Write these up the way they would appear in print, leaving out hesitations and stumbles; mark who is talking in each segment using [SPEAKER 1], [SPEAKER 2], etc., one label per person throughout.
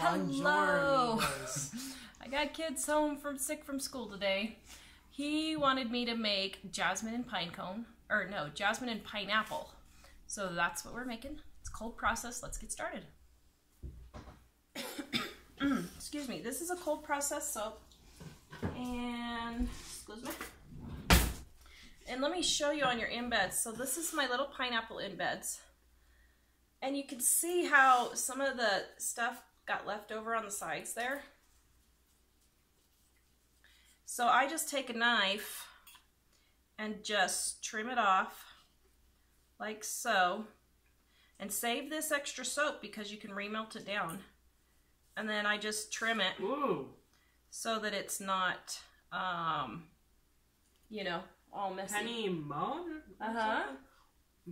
[SPEAKER 1] Hello! I got kids home sick from school today. He wanted me to make jasmine and jasmine and pineapple. So that's what we're making. It's a cold process. Let's get started. Excuse me. This is a cold process soap. And, excuse me. And let me show you on your embeds. So this is my little pineapple embeds. And you can see how some of the stuff got left over on the sides there. So I just take a knife and just trim it off like so. And save this extra soap because you can remelt it down. And then I just trim it.
[SPEAKER 2] Ooh. So
[SPEAKER 1] that it's not, you know, all messy.
[SPEAKER 2] Penny Moan?
[SPEAKER 1] Uh-huh.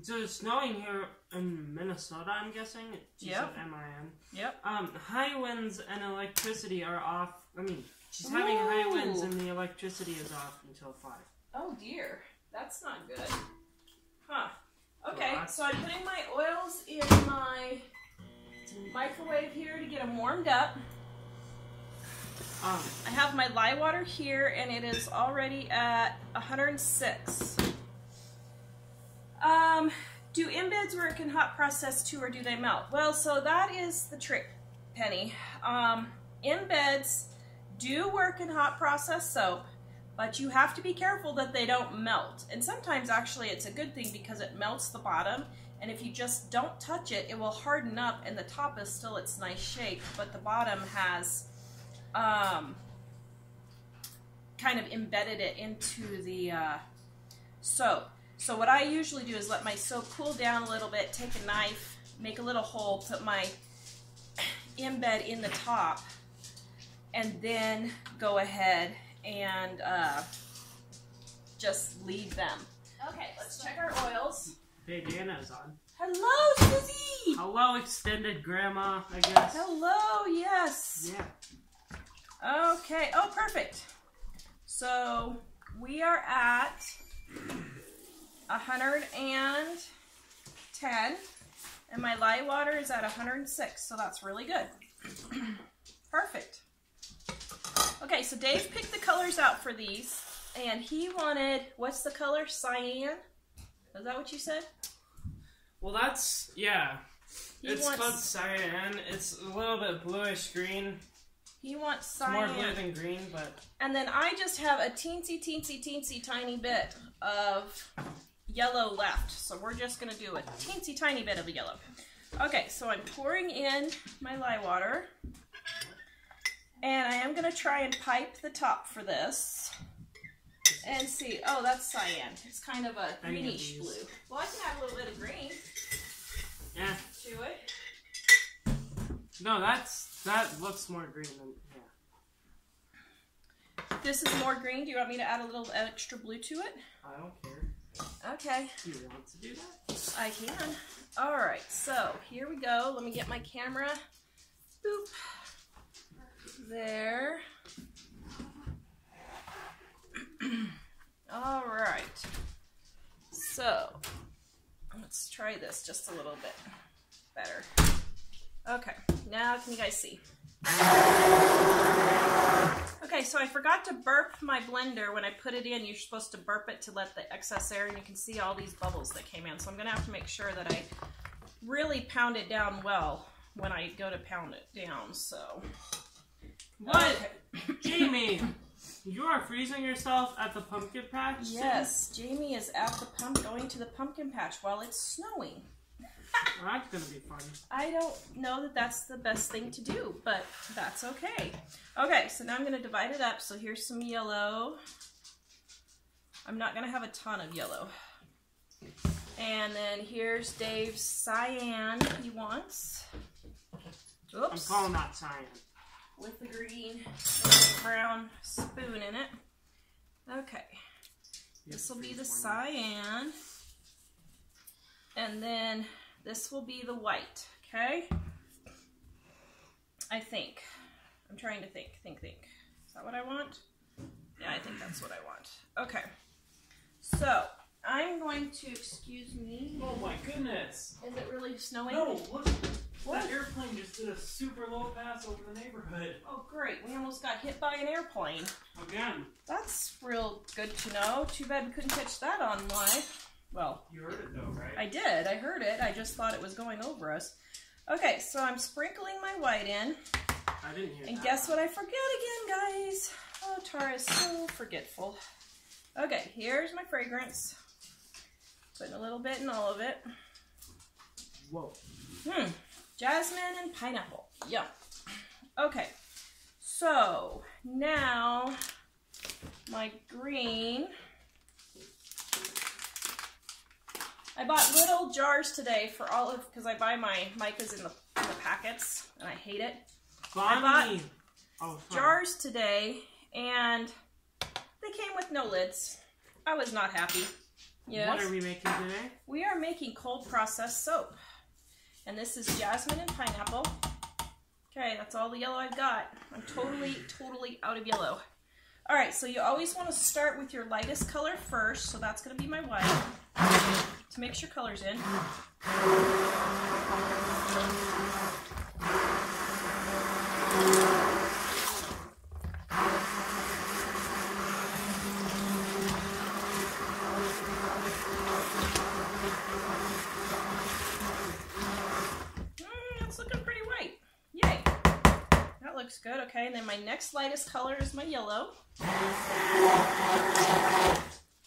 [SPEAKER 2] So it's snowing here in Minnesota, I'm guessing. She said M-I-N.
[SPEAKER 1] Yep.
[SPEAKER 2] High winds and electricity are off. I mean, she's having high winds and the electricity is off until 5.
[SPEAKER 1] Oh dear. That's not good. Huh. Okay, so I'm putting my oils in my microwave here to get them warmed up. I have my lye water here and it is already at 106. Do embeds work in hot process too, or do they melt? Well, so that is the trick, Penny. Embeds do work in hot process soap, but you have to be careful that they don't melt. And sometimes actually it's a good thing because it melts the bottom, and if you just don't touch it, it will harden up and the top is still its nice shape, but the bottom has kind of embedded it into the soap. So what I usually do is let my soap cool down a little bit, take a knife, make a little hole, put my embed in the top, and then go ahead and just leave them. Okay, let's check our oils.
[SPEAKER 2] Hey, Dana's on.
[SPEAKER 1] Hello, Susie!
[SPEAKER 2] Hello, extended grandma, I guess.
[SPEAKER 1] Hello, yes.
[SPEAKER 2] Yeah.
[SPEAKER 1] Okay, oh, perfect. So we are at 110, and my lye water is at 106, so that's really good. Perfect. Okay, so Dave picked the colors out for these, and he wanted, what's the color? Cyan? Is that what you said?
[SPEAKER 2] Well, that's, yeah. It's called cyan. It's a little bit bluish green.
[SPEAKER 1] He wants cyan.
[SPEAKER 2] It's more blue than green, but... And
[SPEAKER 1] then I just have a teensy tiny bit of yellow left. So we're just going to do a teensy tiny bit of the yellow. Okay, so I'm pouring in my lye water. And I am going to try and pipe the top for this. And see, oh, that's cyan. It's kind of a greenish blue. Well, I can add a little bit of green.
[SPEAKER 2] Yeah.
[SPEAKER 1] To it.
[SPEAKER 2] No, that looks more green than, yeah.
[SPEAKER 1] This is more green. Do you want me to add a little extra blue to it?
[SPEAKER 2] I don't care.
[SPEAKER 1] Okay.
[SPEAKER 2] Do you want to do that?
[SPEAKER 1] I can. All right, so here we go. Let me get my camera. Boop. There. All right. So, let's try this just a little bit better. Okay, now can you guys see? Okay, so I forgot to burp my blender when I put it in. You're supposed to burp it to let the excess air, and you can see all these bubbles that came in. So I'm going to have to make sure that I really pound it down well when I go to pound it down, so.
[SPEAKER 2] What? Okay. Jamie, you are freezing yourself at the pumpkin patch?
[SPEAKER 1] Yes, Jamie is at the going to the pumpkin patch while it's snowing.
[SPEAKER 2] Well, that's going to be fun.
[SPEAKER 1] I don't know that that's the best thing to do, but that's okay. Okay, so now I'm going to divide it up. So here's some yellow. I'm not going to have a ton of yellow. And then here's Dave's cyan he wants. Oops.
[SPEAKER 2] I'm calling that cyan.
[SPEAKER 1] With the green brown spoon in it. Okay. This will be the cyan. And then this will be the white, okay? I think. I'm trying to think. Is that what I want? Yeah, I think that's what I want. Okay. So, I'm going to, excuse me.
[SPEAKER 2] Oh my goodness.
[SPEAKER 1] Is it really snowing?
[SPEAKER 2] No, look.
[SPEAKER 1] What?
[SPEAKER 2] That airplane just did a super low pass over the neighborhood.
[SPEAKER 1] Oh, great. We almost got hit by an airplane.
[SPEAKER 2] Again.
[SPEAKER 1] That's real good to know. Too bad we couldn't catch that on live. Well,
[SPEAKER 2] you heard it though, right?
[SPEAKER 1] I did. I heard it. I just thought it was going over us. Okay, so I'm sprinkling my white in.
[SPEAKER 2] I didn't hear that.
[SPEAKER 1] And guess what I forget again, guys? Oh, Tara is so forgetful. Okay, here's my fragrance. Putting a little bit in all of it.
[SPEAKER 2] Whoa.
[SPEAKER 1] Jasmine and pineapple. Yum. Okay, so now my green. I bought little jars today for all of, because I buy my micas in the packets, and I hate it. I bought jars today, and they came with no lids. I was not happy. Yes.
[SPEAKER 2] What are we making today?
[SPEAKER 1] We are making cold processed soap. And this is jasmine and pineapple. Okay, that's all the yellow I've got. I'm totally out of yellow. All right, so you always want to start with your lightest color first. So that's going to be my white. To mix your colors in. That's looking pretty white. Yay. That looks good. Okay, and then my next lightest color is my yellow.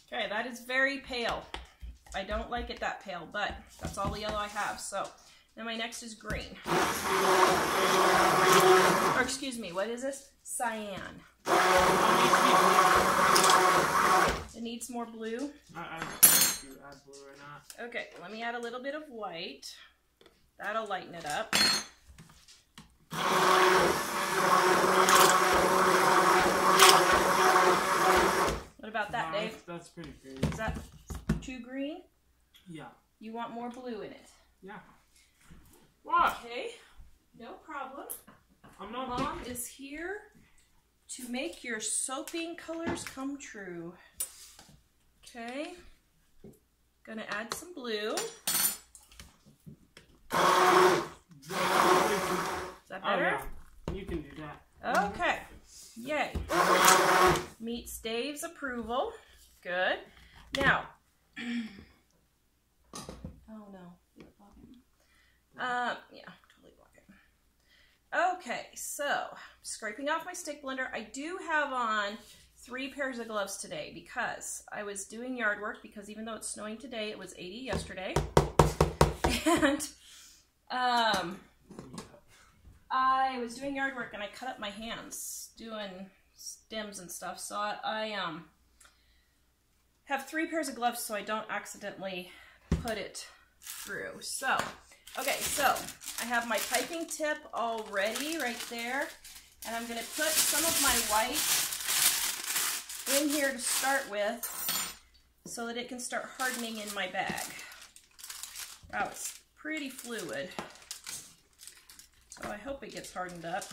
[SPEAKER 1] Okay, that is very pale. I don't like it that pale, but that's all the yellow I have. So then my next is green. Or excuse me, what is this? Cyan. It needs more blue.
[SPEAKER 2] I don't know if you add blue or not.
[SPEAKER 1] Okay, let me add a little bit of white. That'll lighten it up. What about that, Dave?
[SPEAKER 2] That's pretty green.
[SPEAKER 1] Is that too green?
[SPEAKER 2] Yeah.
[SPEAKER 1] You want more blue in it?
[SPEAKER 2] Yeah. What?
[SPEAKER 1] Okay, no problem.
[SPEAKER 2] I'm not.
[SPEAKER 1] Mom is here to make your soaping colors come true. Okay. Gonna add some blue. Is that better?
[SPEAKER 2] Oh, yeah. You can do that.
[SPEAKER 1] Okay. Yay. Meets Dave's approval. Good. Now. Oh no. Yeah, totally blocking. Okay, so scraping off my stick blender. I do have on 3 pairs of gloves today because I was doing yard work, because even though it's snowing today, it was 80 yesterday. And I was doing yard work and I cut up my hands doing stems and stuff. So I have 3 pairs of gloves so I don't accidentally put it through. So, okay, so I have my piping tip all ready right there. And I'm going to put some of my white in here to start with so that it can start hardening in my bag. Wow, it's pretty fluid. So I hope it gets hardened up.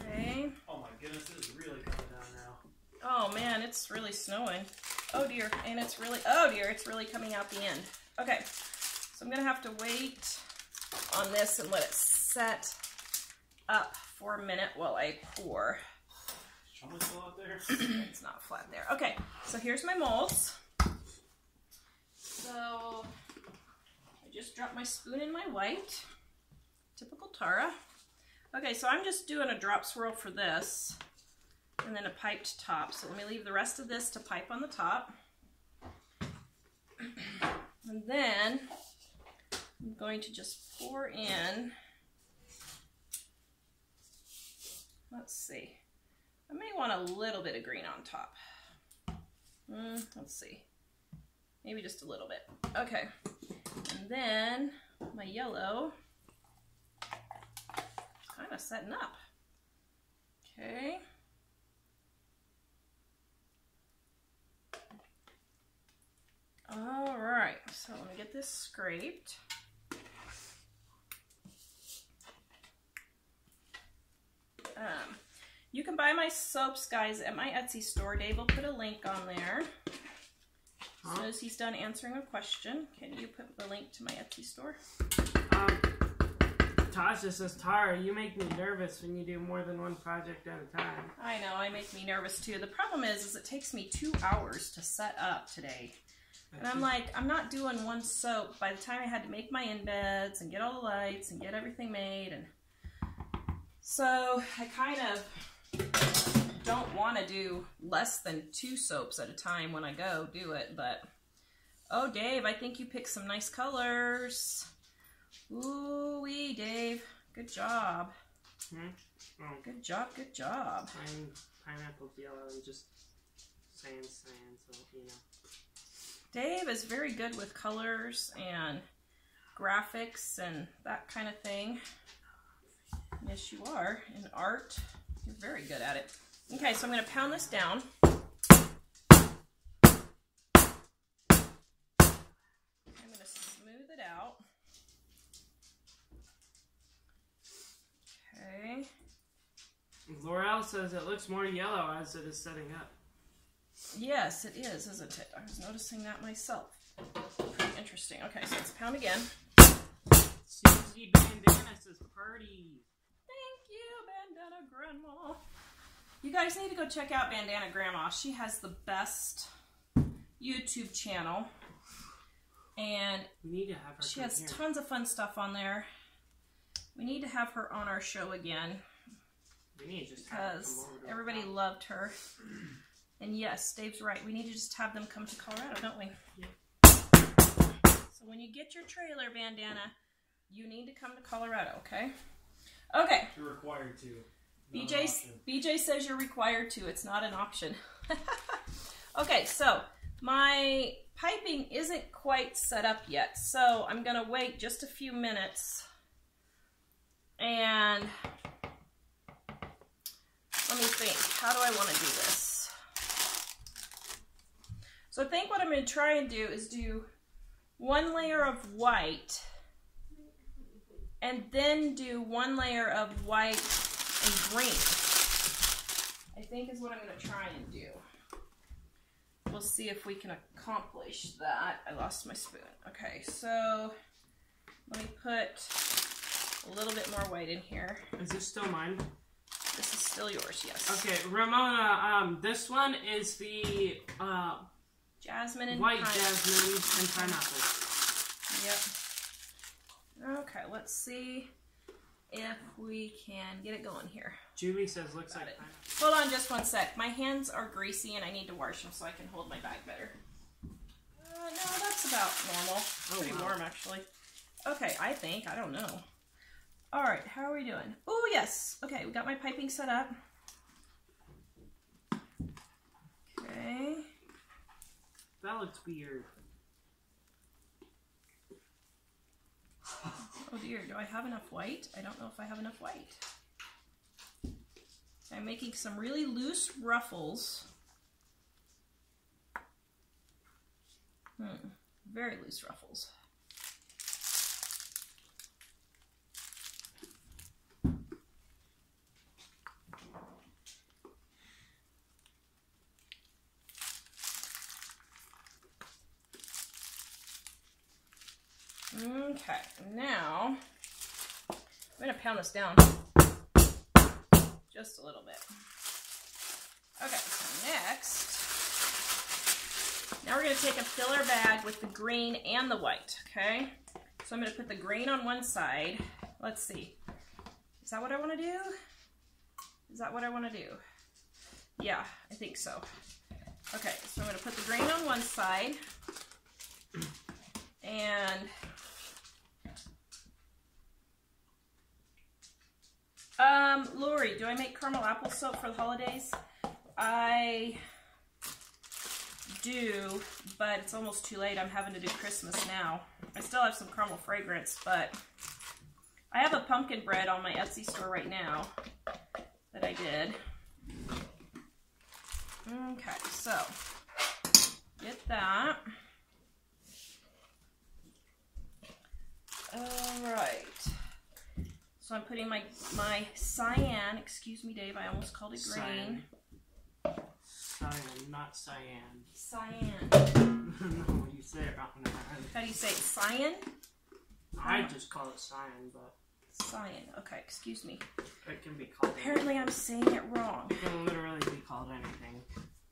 [SPEAKER 1] Okay.
[SPEAKER 2] Oh my goodness, this is really coming down now.
[SPEAKER 1] Oh man, it's really snowing. Oh dear, and it's really coming out the end. Okay, so I'm gonna have to wait on this and let it set up for a minute while I pour.
[SPEAKER 2] Is Charlie still out there?
[SPEAKER 1] It's not flat there. Okay, so here's my molds. So I just dropped my spoon in my white. Typical Tara. Okay, so I'm just doing a drop swirl for this and then a piped top. So let me leave the rest of this to pipe on the top. And then I'm going to just pour in, let's see, I may want a little bit of green on top. Let's see, maybe just a little bit. Okay, and then my yellow is kind of setting up. Okay. All right, so let me get this scraped. You can buy my soaps, guys, at my Etsy store. Dave will put a link on there. As soon as he's done answering a question, can you put the link to my Etsy store?
[SPEAKER 2] Tasha says, Tara, you make me nervous when you do more than one project at a time.
[SPEAKER 1] I know, I make me nervous too. The problem is it takes me 2 hours to set up today. And I'm like, I'm not doing one soap. By the time I had to make my embeds and get all the lights and get everything made. And so I kind of don't want to do less than 2 soaps at a time when I go do it. But, oh, Dave, I think you picked some nice colors. Ooh-wee, Dave. Good job.
[SPEAKER 2] Oh.
[SPEAKER 1] Good job, good job.
[SPEAKER 2] Pineapple's yellow and just sand, so, you know.
[SPEAKER 1] Dave is very good with colors and graphics and that kind of thing. Yes, you are. In art, you're very good at it. Okay, so I'm going to pound this down. I'm going to smooth it out. Okay.
[SPEAKER 2] Laurel says it looks more yellow as it is setting up.
[SPEAKER 1] Yes, it is, isn't it? I was noticing that myself. Pretty interesting. Okay, so let's pound again.
[SPEAKER 2] Susie Bandana says party.
[SPEAKER 1] Thank you, Bandana Grandma. You guys need to go check out Bandana Grandma. She has the best YouTube channel. And
[SPEAKER 2] we need to have her.
[SPEAKER 1] She has tons of fun stuff on there. We need to have her on our show again.
[SPEAKER 2] We need to just
[SPEAKER 1] because everybody loved her. And yes, Dave's right. We need to just have them come to Colorado, don't we?
[SPEAKER 2] Yeah.
[SPEAKER 1] So when you get your trailer, Bandana, you need to come to Colorado, okay? Okay.
[SPEAKER 3] You're required to.
[SPEAKER 1] BJ says you're required to. It's not an option. Okay, so my piping isn't quite set up yet. So I'm going to wait just a few minutes. And let me think. How do I want to do this? So I think what I'm going to try and do is do one layer of white and then do one layer of white and green. I think is what I'm going to try and do. We'll see if we can accomplish that. I lost my spoon. Okay, so let me put a little bit more white in here.
[SPEAKER 2] Is this still mine?
[SPEAKER 1] This is still yours, yes.
[SPEAKER 2] Okay, Ramona, this one is the
[SPEAKER 1] Jasmine and
[SPEAKER 2] White
[SPEAKER 1] Pineapple.
[SPEAKER 2] Jasmine and Pineapple.
[SPEAKER 1] Yep. Okay, let's see if we can get it going here.
[SPEAKER 2] Julie says looks
[SPEAKER 1] Got
[SPEAKER 2] like
[SPEAKER 1] it.
[SPEAKER 2] pineapple.
[SPEAKER 1] Hold on just one sec. My hands are greasy and I need to wash them so I can hold my bag better. No, that's about normal. Pretty warm, actually. Okay, I think. I don't know. All right, how are we doing? Oh, yes. Okay, we got my piping set up. Okay.
[SPEAKER 2] That looks weird.
[SPEAKER 1] Oh dear, do I have enough white? I don't know if I have enough white. I'm making some really loose ruffles. Very loose ruffles. Okay, now I'm going to pound this down just a little bit. Okay, so next, now we're going to take a filler bag with the green and the white, okay? So I'm going to put the green on one side. Let's see. Is that what I want to do? Is that what I want to do? Yeah, I think so. Okay, so I'm going to put the green on one side. And Lori, do I make caramel apple soap for the holidays? I do, but it's almost too late. I'm having to do Christmas now. I still have some caramel fragrance, but I have a pumpkin bread on my Etsy store right now that I did. Okay, so get that. All right. So I'm putting my cyan, excuse me Dave, I almost called it green.
[SPEAKER 2] Cyan, not cyan.
[SPEAKER 1] Cyan.
[SPEAKER 2] No, you say it wrong.
[SPEAKER 1] How do you say it? Cyan?
[SPEAKER 2] I just call it cyan, but...
[SPEAKER 1] Cyan, okay, excuse me.
[SPEAKER 2] It can be called
[SPEAKER 1] Apparently I'm saying it wrong.
[SPEAKER 2] It can literally be called anything.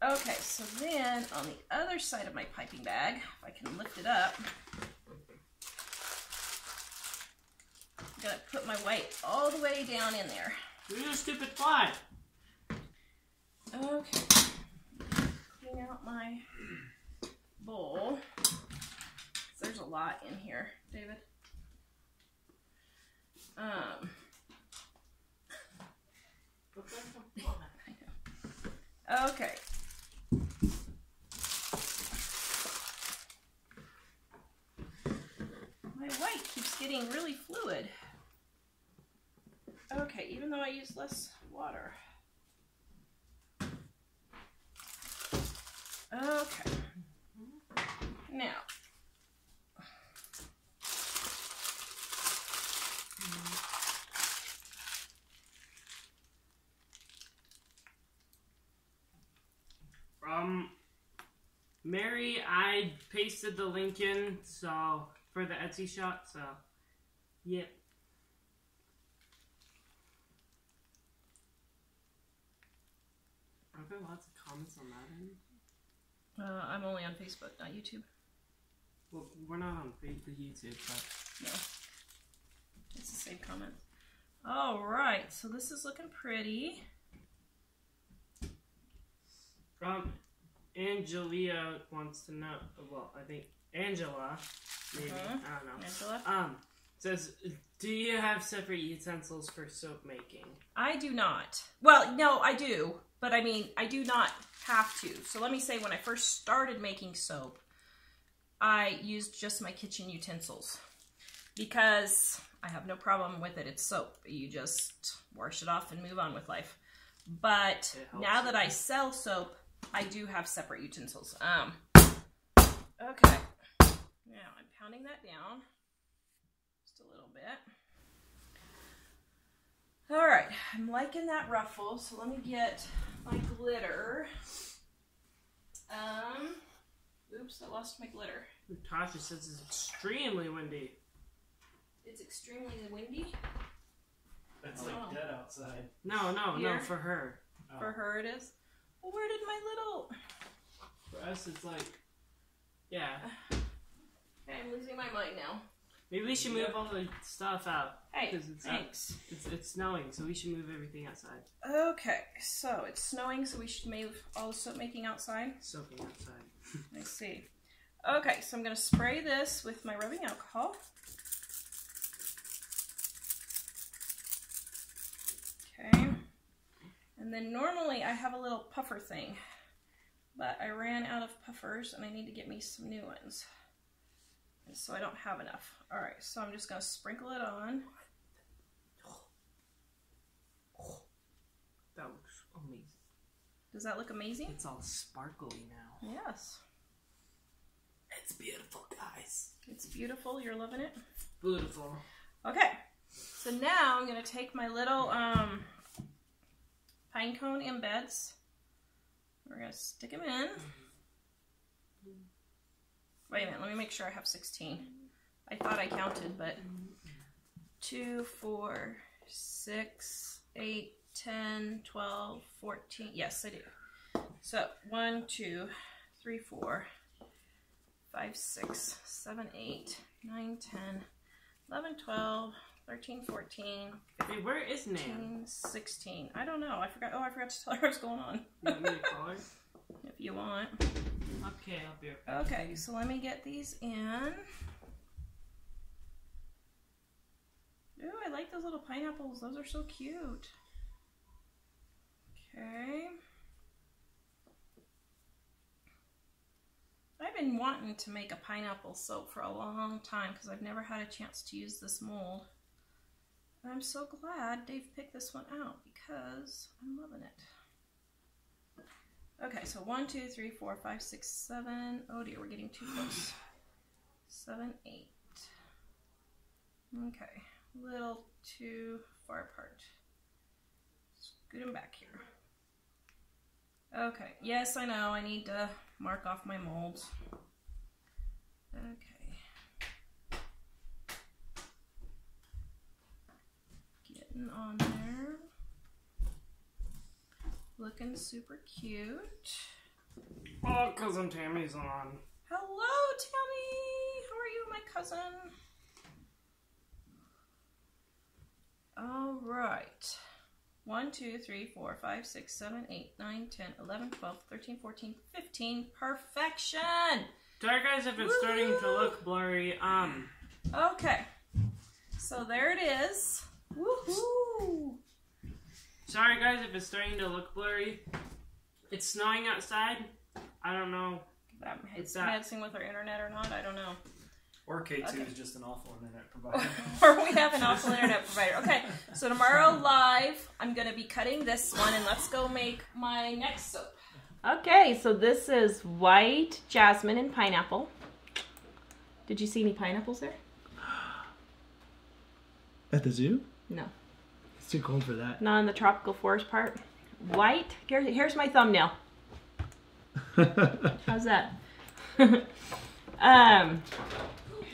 [SPEAKER 1] Okay, so then on the other side of my piping bag, if I can lift it up, I'm gonna put my white all the way down in there.
[SPEAKER 2] You're a stupid fly.
[SPEAKER 1] Okay, clean out my bowl. There's a lot in here, David. Okay. My white keeps getting really fluid. Okay, even though I use less water. Okay. Now.
[SPEAKER 2] Mary, I pasted the link in, so, for the Etsy shop, so, yeah. Are there lots of comments on that end?
[SPEAKER 1] I'm only on Facebook, not YouTube.
[SPEAKER 2] Well, we're not on YouTube, but...
[SPEAKER 1] No. It's the same comments. Alright, so this is looking pretty.
[SPEAKER 2] Angelia wants to know, well, I think Angela, maybe, I don't know.
[SPEAKER 1] Angela?
[SPEAKER 2] Says, do you have separate utensils for soap making?
[SPEAKER 1] I do not. Well, no, I do. But I mean, I do not have to. So let me say, when I first started making soap, I used just my kitchen utensils. Because I have no problem with it. It's soap. You just wash it off and move on with life. But now that I sell soap, I do have separate utensils. Okay. Now I'm pounding that down just a little bit. All right, I'm liking that ruffle, so let me get my glitter. Oops, I lost my glitter.
[SPEAKER 2] Tasha says it's extremely windy.
[SPEAKER 1] It's extremely windy?
[SPEAKER 3] It's like dead outside.
[SPEAKER 2] No,
[SPEAKER 1] Here?
[SPEAKER 2] for her.
[SPEAKER 3] Oh.
[SPEAKER 1] For her it is? Well, where did my little...
[SPEAKER 2] For us, it's like, yeah.
[SPEAKER 1] Okay, I'm losing my mind now.
[SPEAKER 2] Maybe we should move all the stuff out.
[SPEAKER 1] Hey,
[SPEAKER 2] Because it's
[SPEAKER 1] thanks.
[SPEAKER 2] It's snowing, so we should move everything outside.
[SPEAKER 1] Okay, so it's snowing, so we should move all the soap making outside?
[SPEAKER 2] Soaking outside.
[SPEAKER 1] I see. Okay, so I'm going to spray this with my rubbing alcohol. Okay. And then normally I have a little puffer thing, but I ran out of puffers and I need to get me some new ones. And so I don't have enough. All right, so I'm just going to sprinkle it on.
[SPEAKER 2] That looks amazing.
[SPEAKER 1] Does that look amazing?
[SPEAKER 2] It's all sparkly now.
[SPEAKER 1] Yes.
[SPEAKER 2] It's beautiful, guys.
[SPEAKER 1] It's beautiful. You're loving it?
[SPEAKER 2] Beautiful.
[SPEAKER 1] Okay. So now I'm going to take my little pine cone embeds. We're going to stick them in. Wait a minute. Let me make sure I have 16. I thought I counted, but 2, 4, 6, 8, 10, 12, 14. Yes, I do. So 1, 2, 3, 4, 5, 6, 7, 8, 9, 10, 11, 12, 13, 14,
[SPEAKER 2] Hey, where is
[SPEAKER 1] 15,
[SPEAKER 2] Nan?
[SPEAKER 1] 16. I don't know. I forgot. Oh, I forgot to tell her what's going on.
[SPEAKER 2] You want me to call her?
[SPEAKER 1] If you want.
[SPEAKER 2] Okay, I'll be right back.
[SPEAKER 1] Okay, so let me get these in. Ooh, I like those little pineapples. Those are so cute. Okay. I've been wanting to make a pineapple soap for a long time because I've never had a chance to use this mold. And I'm so glad Dave picked this one out because I'm loving it. Okay, so 1, 2, 3, 4, 5, 6, 7. Oh dear, we're getting too close. 7, 8. Okay, a little too far apart. Scoot them back here. Okay, yes, I know, I need to mark off my molds. Okay. Getting on there. Looking super cute.
[SPEAKER 2] Oh, Cousin Tammy's on.
[SPEAKER 1] Hello, Tammy! How are you, my cousin? All right. 1, 2, 3, 4, 5, 6, 7, 8, 9, 10, 11, 12, 13, 14, 15. Perfection!
[SPEAKER 2] Sorry guys if it's starting to look blurry.
[SPEAKER 1] Okay. So there it is. Woohoo!
[SPEAKER 2] Sorry guys if it's starting to look blurry. It's snowing outside. I don't know.
[SPEAKER 1] It's messing with our internet or not, I don't know.
[SPEAKER 3] Or K2 is just an awful internet provider.
[SPEAKER 1] Or we have an awful internet provider. Okay, so tomorrow live, I'm going to be cutting this one, and let's go make my next soap. Okay, so this is White Jasmine and Pineapple. Did you see any pineapples there?
[SPEAKER 4] At the zoo?
[SPEAKER 1] No.
[SPEAKER 4] It's too cold for that.
[SPEAKER 1] Not in the tropical forest part. White. Here's my thumbnail. How's that?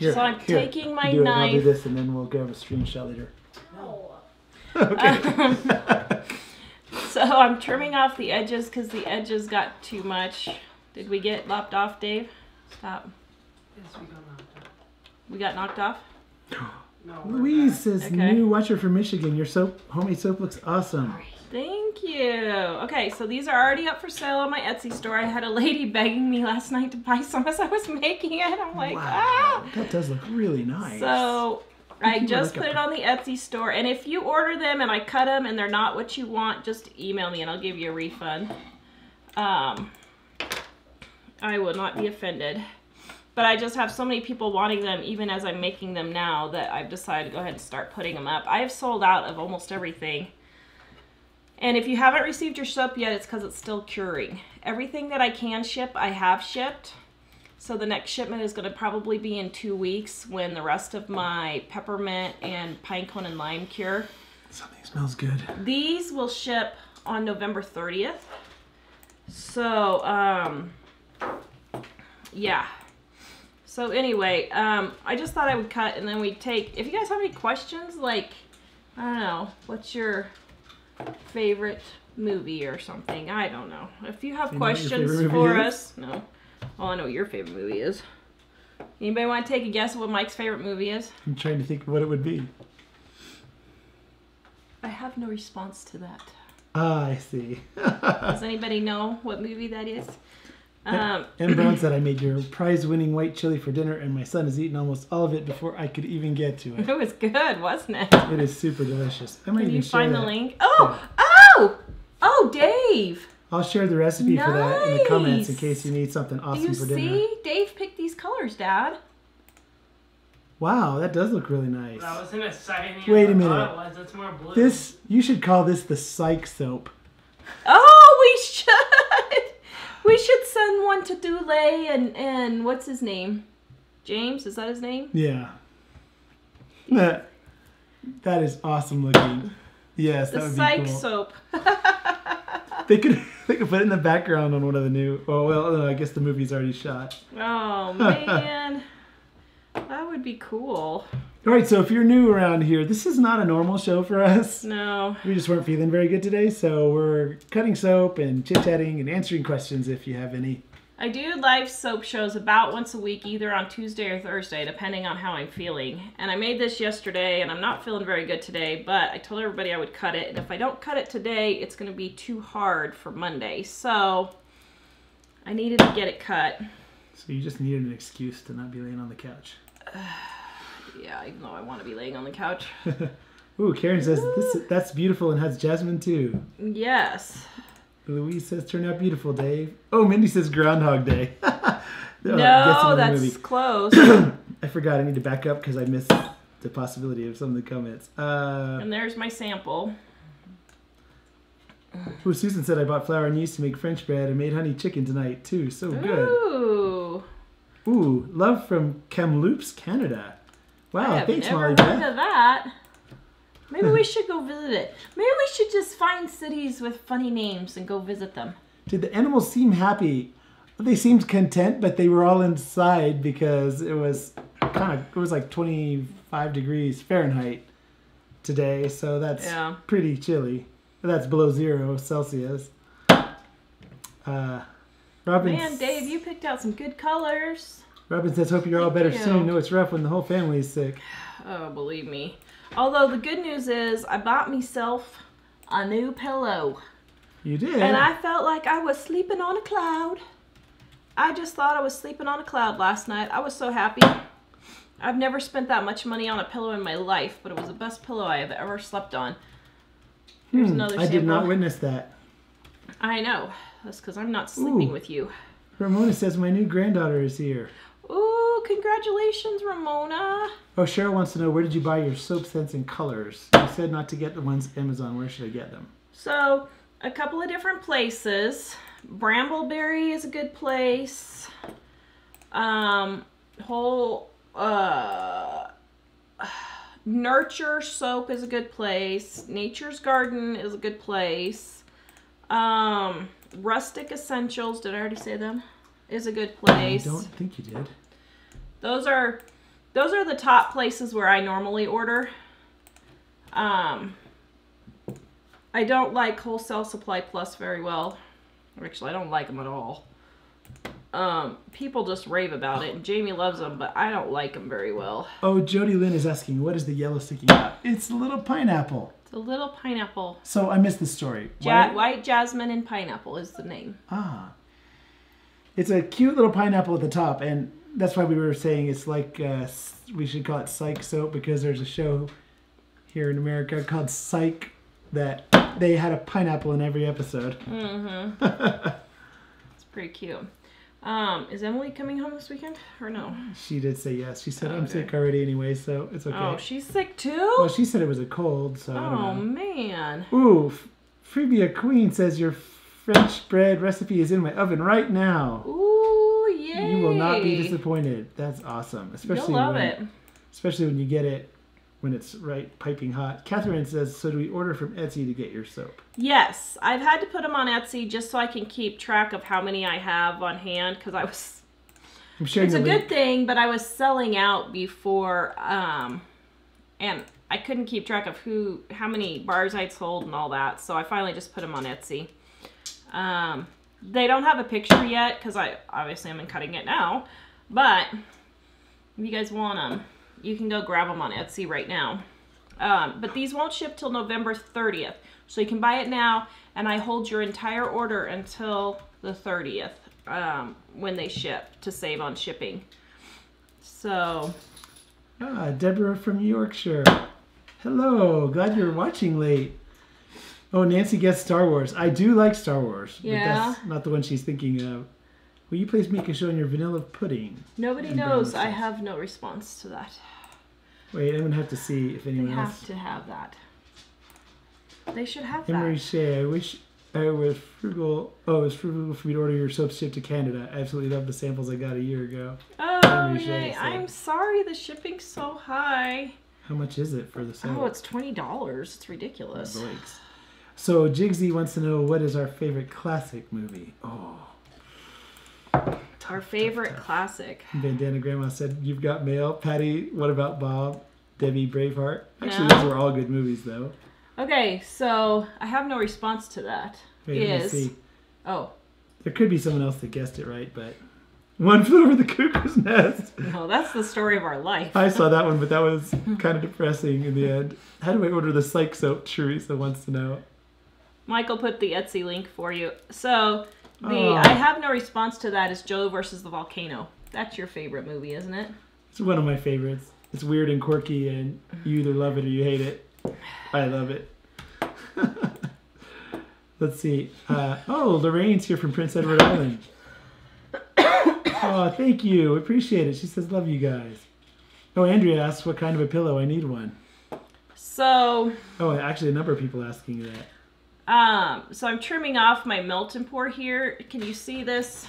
[SPEAKER 1] So I'm taking my knife.
[SPEAKER 4] I'll do this and then we'll grab a screenshot later.
[SPEAKER 1] No.
[SPEAKER 4] Okay.
[SPEAKER 1] So I'm trimming off the edges because the edges got too much. Did we get lopped off, Dave? Stop.
[SPEAKER 2] Yes, we got knocked off.
[SPEAKER 1] We got knocked off?
[SPEAKER 2] No,
[SPEAKER 4] Louise says,
[SPEAKER 1] okay.
[SPEAKER 4] New watcher from Michigan. Your soap, homemade soap looks awesome.
[SPEAKER 1] Thank you. Okay, so these are already up for sale on my Etsy store. I had a lady begging me last night to buy some as I was making it. I'm like,
[SPEAKER 4] wow,
[SPEAKER 1] ah!
[SPEAKER 4] that does look really nice.
[SPEAKER 1] So I just put it on the Etsy store. And if you order them and I cut them and they're not what you want, just email me and I'll give you a refund. I will not be offended. But I just have so many people wanting them even as I'm making them now that I've decided to go ahead and start putting them up. I have sold out of almost everything. And if you haven't received your soap yet, it's because it's still curing. Everything that I can ship, I have shipped. So the next shipment is going to probably be in 2 weeks when the rest of my peppermint and pinecone and lime cure.
[SPEAKER 4] Something smells good.
[SPEAKER 1] These will ship on November 30th. So, yeah. So anyway, I just thought I would cut and then we'd take, if you guys have any questions, like, I don't know, what's your favorite movie or something? I don't know. If you have questions for us, no. Well, I know what your favorite movie is. Anybody want to take a guess at what Mike's favorite movie is?
[SPEAKER 4] I'm trying to think of what it would be.
[SPEAKER 1] I have no response to that.
[SPEAKER 4] Ah, I see.
[SPEAKER 1] Does anybody know what movie that is?
[SPEAKER 4] And Brown said, I made your prize-winning white chili for dinner, and my son has eaten almost all of it before I could even get to it.
[SPEAKER 1] It was good, wasn't it?
[SPEAKER 4] It is super delicious. I might
[SPEAKER 1] Can
[SPEAKER 4] even
[SPEAKER 1] you find the
[SPEAKER 4] that.
[SPEAKER 1] link? Oh!
[SPEAKER 4] Yeah.
[SPEAKER 1] Oh! Oh, Dave!
[SPEAKER 4] I'll share the recipe for that in the comments in
[SPEAKER 1] Nice.
[SPEAKER 4] case you need something awesome for
[SPEAKER 1] Do you
[SPEAKER 4] dinner.
[SPEAKER 1] see? Dave picked these colors, Dad.
[SPEAKER 4] Wow, that does look really nice.
[SPEAKER 2] That wasn't as shiny
[SPEAKER 4] Wait
[SPEAKER 2] as
[SPEAKER 4] a
[SPEAKER 2] I
[SPEAKER 4] minute.
[SPEAKER 2] thought it was. It's more blue.
[SPEAKER 4] This, you should call this the psych soap.
[SPEAKER 1] Oh, we should! We should send one to Dule and what's his name? James, is that his name?
[SPEAKER 4] Yeah. That is awesome looking. Yes, that
[SPEAKER 1] The
[SPEAKER 4] would be
[SPEAKER 1] psych
[SPEAKER 4] cool.
[SPEAKER 1] soap.
[SPEAKER 4] They could put it in the background on one of the new. Oh well, no, I guess the movie's already shot.
[SPEAKER 1] Oh man, that would be cool.
[SPEAKER 4] All right, so if you're new around here, this is not a normal show for us.
[SPEAKER 1] No.
[SPEAKER 4] We just weren't feeling very good today, so we're cutting soap and chit-chatting and answering questions if you have any.
[SPEAKER 1] I do live soap shows about once a week, either on Tuesday or Thursday, depending on how I'm feeling. And I made this yesterday, and I'm not feeling very good today, but I told everybody I would cut it. And if I don't cut it today, it's going to be too hard for Monday. So I needed to get it cut.
[SPEAKER 4] So you just needed an excuse to not be laying on the couch.
[SPEAKER 1] Yeah, even though I want to be laying on the couch.
[SPEAKER 4] Ooh, Karen says that's beautiful and has jasmine too.
[SPEAKER 1] Yes.
[SPEAKER 4] Louise says turned out beautiful, Dave. Oh, Mindy says Groundhog Day.
[SPEAKER 1] No, that's close.
[SPEAKER 4] I forgot. I need to back up because I missed the possibility of some of the comments.
[SPEAKER 1] And there's my sample.
[SPEAKER 4] Ooh, Susan said I bought flour and yeast to make French bread and made honey chicken tonight too. So good.
[SPEAKER 1] Ooh.
[SPEAKER 4] Ooh, love from Kamloops, Canada. Wow,
[SPEAKER 1] I have
[SPEAKER 4] thanks,
[SPEAKER 1] never
[SPEAKER 4] Molly
[SPEAKER 1] heard
[SPEAKER 4] Beth.
[SPEAKER 1] of that. Maybe we should go visit it. Maybe we should just find cities with funny names and go visit them.
[SPEAKER 4] Did the animals seem happy? They seemed content, but they were all inside because it was like 25 degrees Fahrenheit today, so that's pretty chilly. That's below 0 Celsius. Robin,
[SPEAKER 1] man, Dave, you picked out some good colors.
[SPEAKER 4] Robin says, hope you're all better soon. No, it's rough when the whole family is sick.
[SPEAKER 1] Oh, believe me. Although the good news is I bought myself a new pillow.
[SPEAKER 4] You did?
[SPEAKER 1] And I felt like I was sleeping on a cloud. I just thought I was sleeping on a cloud last night. I was so happy. I've never spent that much money on a pillow in my life, but it was the best pillow I have ever slept on. Here's another sample.
[SPEAKER 4] I did not witness that.
[SPEAKER 1] I know. That's because I'm not sleeping with you.
[SPEAKER 4] Ramona says my new granddaughter is here.
[SPEAKER 1] Ooh, congratulations, Ramona.
[SPEAKER 4] Oh, Cheryl wants to know, where did you buy your soap scents and colors? You said not to get the ones Amazon. Where should I get them?
[SPEAKER 1] So, a couple of different places. Brambleberry is a good place. Nurture Soap is a good place. Nature's Garden is a good place. Rustic Essentials, did I already say them? Is a good place.
[SPEAKER 4] I don't think you did.
[SPEAKER 1] Those are the top places where I normally order. I don't like Wholesale Supply Plus very well. Actually, I don't like them at all. People just rave about it, and Jamie loves them, but I don't like them very well.
[SPEAKER 4] Oh, Jody Lynn is asking, what is the yellow sticking out? It's a little pineapple.
[SPEAKER 1] It's a little pineapple.
[SPEAKER 4] So I missed the story.
[SPEAKER 1] White Jasmine and Pineapple is the name.
[SPEAKER 4] Ah. It's a cute little pineapple at the top, and that's why we were saying it's like, we should call it Psych Soap, because there's a show here in America called Psych that they had a pineapple in every episode.
[SPEAKER 1] Mm-hmm. It's pretty cute. Is Emily coming home this weekend, or no?
[SPEAKER 4] She did say yes. She said, I'm sick already anyway, so it's okay.
[SPEAKER 1] Oh, she's sick too?
[SPEAKER 4] Well, she said it was a cold, so I don't know.
[SPEAKER 1] Oh, man.
[SPEAKER 4] Ooh, Freebia Queen says your French bread recipe is in my oven right now.
[SPEAKER 1] Ooh, yay.
[SPEAKER 4] You will not be disappointed. That's awesome. Especially
[SPEAKER 1] You'll love it.
[SPEAKER 4] Especially when you get it when it's piping hot. Catherine says, so do we order from Etsy to get your soap?
[SPEAKER 1] Yes. I've had to put them on Etsy just so I can keep track of how many I have on hand, because I was... It's a good thing, but I was selling out before, and I couldn't keep track of how many bars I'd sold and all that, so I finally just put them on Etsy. They don't have a picture yet, because obviously I'm cutting it now, but if you guys want them, you can go grab them on Etsy right now. But these won't ship till November 30th, so you can buy it now, and I hold your entire order until the 30th. When they ship, to save on shipping. So.
[SPEAKER 4] Deborah from Yorkshire. Hello, glad you're watching late. Oh, Nancy gets Star Wars. I do like Star Wars, but that's not the one she's thinking of. Will you please make a show on your vanilla pudding?
[SPEAKER 1] Nobody knows. I have no response to that.
[SPEAKER 4] Wait, I'm going to have to see if anyone else...
[SPEAKER 1] They have to have that. They should have
[SPEAKER 4] Emery
[SPEAKER 1] that.
[SPEAKER 4] Shea, I wish I was frugal. Oh, it was frugal for me to order your soap shipped to Canada. I absolutely love the samples I got a year ago.
[SPEAKER 1] Oh, yay. I'm sorry the shipping's so high.
[SPEAKER 4] How much is it for the soap?
[SPEAKER 1] Oh, it's $20. It's ridiculous.
[SPEAKER 4] So, Jigsy wants to know, what is our favorite classic movie? Oh.
[SPEAKER 1] Our favorite classic.
[SPEAKER 4] Bandana Grandma said, you've got mail. Patty, what about Bob? Debbie, Braveheart? Actually, those were all good movies, though.
[SPEAKER 1] Okay, so I have no response to that.
[SPEAKER 4] Wait, let me see.
[SPEAKER 1] Oh.
[SPEAKER 4] There could be someone else that guessed it right, but... One Flew Over the Cuckoo's Nest.
[SPEAKER 1] No, that's the story of our life.
[SPEAKER 4] I saw that one, but that was kind of depressing in the end. How do I order the Psych Soap? Teresa wants to know.
[SPEAKER 1] Michael put the Etsy link for you. So, I have no response to that is Joe versus the Volcano. That's your favorite movie, isn't it?
[SPEAKER 4] It's one of my favorites. It's weird and quirky, and you either love it or you hate it. I love it. Let's see. Lorraine's here from Prince Edward Island. Oh, thank you. Appreciate it. She says, love you guys. Oh, Andrea asks what kind of a pillow. I need one.
[SPEAKER 1] So...
[SPEAKER 4] Oh, actually, a number of people asking that.
[SPEAKER 1] So I'm trimming off my melt and pour here. Can you see this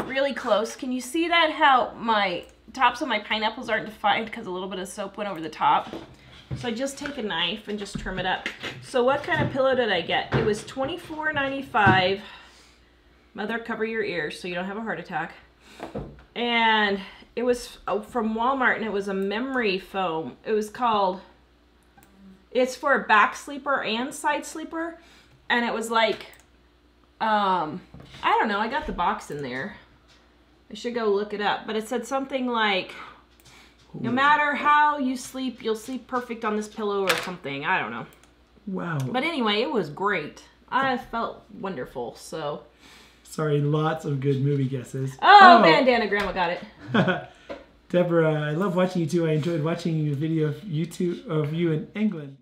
[SPEAKER 1] really close? Can you see that how my tops of my pineapples aren't defined because a little bit of soap went over the top? So I just take a knife and just trim it up. So what kind of pillow did I get? It was $24.95. Mother, cover your ears so you don't have a heart attack. And it was from Walmart, and it was a memory foam. It was called, it's for a back sleeper and side sleeper. And it was like, I don't know, I got the box in there. I should go look it up. But it said something like, no matter how you sleep, you'll sleep perfect on this pillow or something. I don't know.
[SPEAKER 4] Wow.
[SPEAKER 1] But anyway, it was great. I felt wonderful, so.
[SPEAKER 4] Sorry, lots of good movie guesses.
[SPEAKER 1] Oh, bandana, Grandma got it.
[SPEAKER 4] Deborah, I love watching you too. I enjoyed watching your video of you in England.